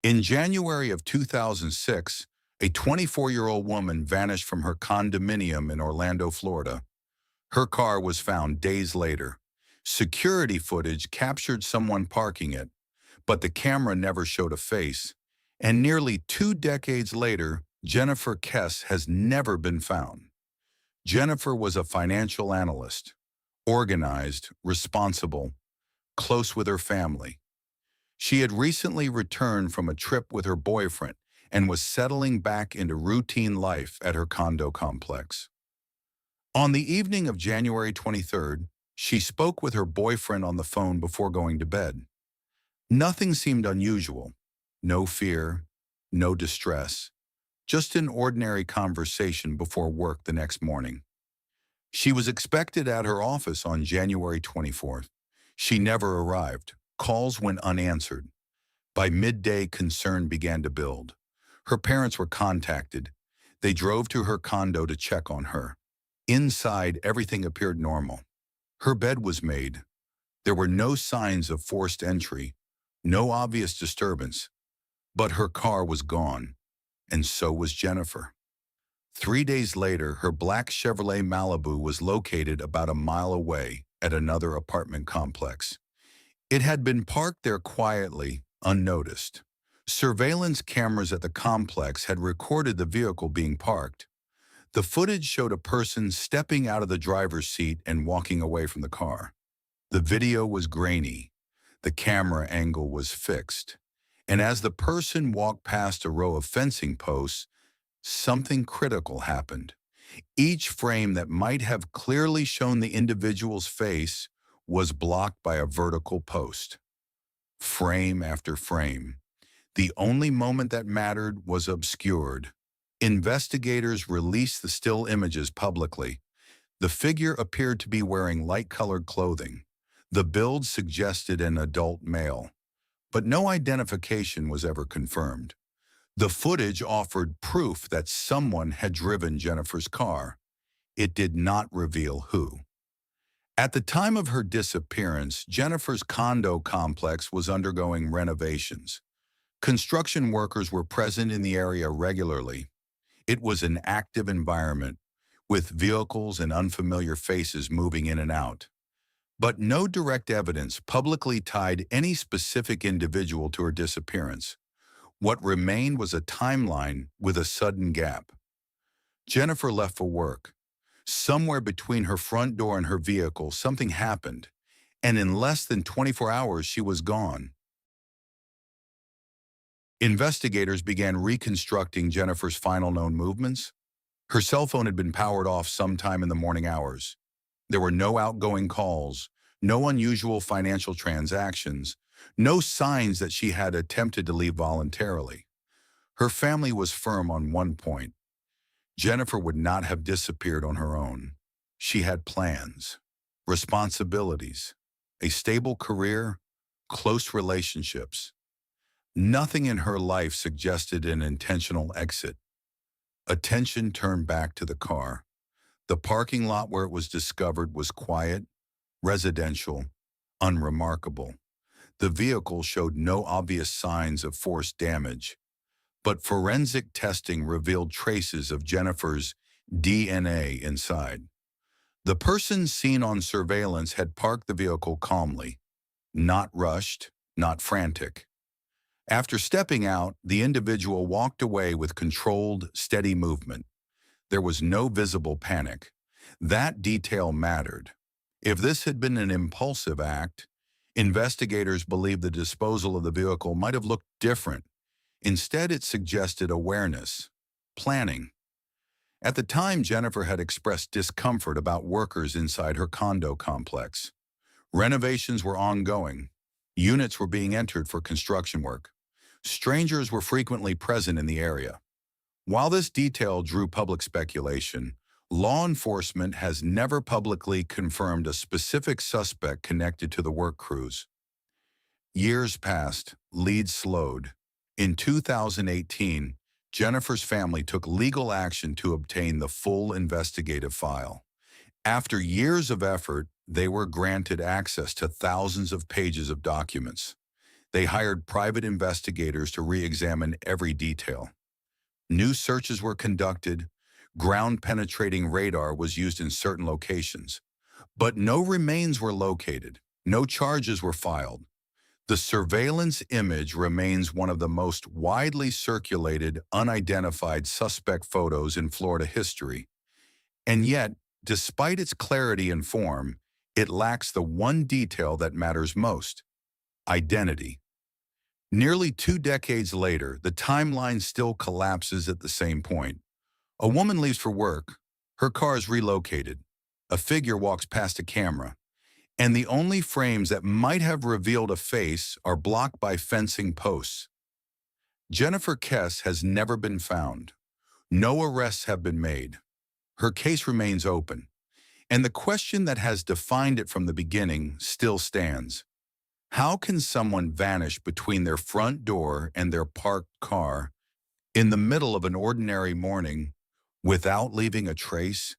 In January of 2006, a 24-year-old woman vanished from her condominium in Orlando, Florida. Her car was found days later. Security footage captured someone parking it, but the camera never showed a face. And nearly 2 decades later, Jennifer Kesse has never been found. Jennifer was a financial analyst, organized, responsible, close with her family. She had recently returned from a trip with her boyfriend and was settling back into routine life at her condo complex. On the evening of January 23rd, she spoke with her boyfriend on the phone before going to bed. Nothing seemed unusual. No fear, no distress, just an ordinary conversation before work the next morning. She was expected at her office on January 24th. She never arrived. Calls went unanswered. By midday, concern began to build. Her parents were contacted. They drove to her condo to check on her. Inside, everything appeared normal. Her bed was made. There were no signs of forced entry, no obvious disturbance. But her car was gone, and so was Jennifer. 3 days later, her black Chevrolet Malibu was located about a mile away at another apartment complex. It had been parked there quietly, unnoticed. Surveillance cameras at the complex had recorded the vehicle being parked. The footage showed a person stepping out of the driver's seat and walking away from the car. The video was grainy. The camera angle was fixed. And as the person walked past a row of fencing posts, something critical happened. Each frame that might have clearly shown the individual's face was blocked by a vertical post. Frame after frame. The only moment that mattered was obscured. Investigators released the still images publicly. The figure appeared to be wearing light-colored clothing. The build suggested an adult male, but no identification was ever confirmed. The footage offered proof that someone had driven Jennifer's car. It did not reveal who. At the time of her disappearance, Jennifer's condo complex was undergoing renovations. Construction workers were present in the area regularly. It was an active environment, with vehicles and unfamiliar faces moving in and out. But no direct evidence publicly tied any specific individual to her disappearance. What remained was a timeline with a sudden gap. Jennifer left for work. Somewhere between her front door and her vehicle, something happened, and in less than 24 hours, she was gone. Investigators began reconstructing Jennifer's final known movements. Her cell phone had been powered off sometime in the morning hours. There were no outgoing calls, no unusual financial transactions, no signs that she had attempted to leave voluntarily. Her family was firm on one point. Jennifer would not have disappeared on her own. She had plans, responsibilities, a stable career, close relationships. Nothing in her life suggested an intentional exit. Attention turned back to the car. The parking lot where it was discovered was quiet, residential, unremarkable. The vehicle showed no obvious signs of forced damage, but forensic testing revealed traces of Jennifer's DNA inside. The person seen on surveillance had parked the vehicle calmly, not rushed, not frantic. After stepping out, the individual walked away with controlled, steady movement. There was no visible panic. That detail mattered. If this had been an impulsive act, investigators believe the disposal of the vehicle might have looked different. Instead, it suggested awareness, planning. At the time, Jennifer had expressed discomfort about workers inside her condo complex. Renovations were ongoing. Units were being entered for construction work. Strangers were frequently present in the area. While this detail drew public speculation, law enforcement has never publicly confirmed a specific suspect connected to the work crews. Years passed, leads slowed. In 2018, Jennifer's family took legal action to obtain the full investigative file. After years of effort, they were granted access to thousands of pages of documents. They hired private investigators to re-examine every detail. New searches were conducted. Ground-penetrating radar was used in certain locations. But no remains were located. No charges were filed. The surveillance image remains one of the most widely circulated, unidentified suspect photos in Florida history. And yet, despite its clarity and form, it lacks the one detail that matters most: identity. Nearly 2 decades later, the timeline still collapses at the same point. A woman leaves for work. Her car is relocated. A figure walks past a camera, and the only frames that might have revealed a face are blocked by fencing posts. Jennifer Kesse has never been found. No arrests have been made. Her case remains open, and the question that has defined it from the beginning still stands. How can someone vanish between their front door and their parked car in the middle of an ordinary morning without leaving a trace?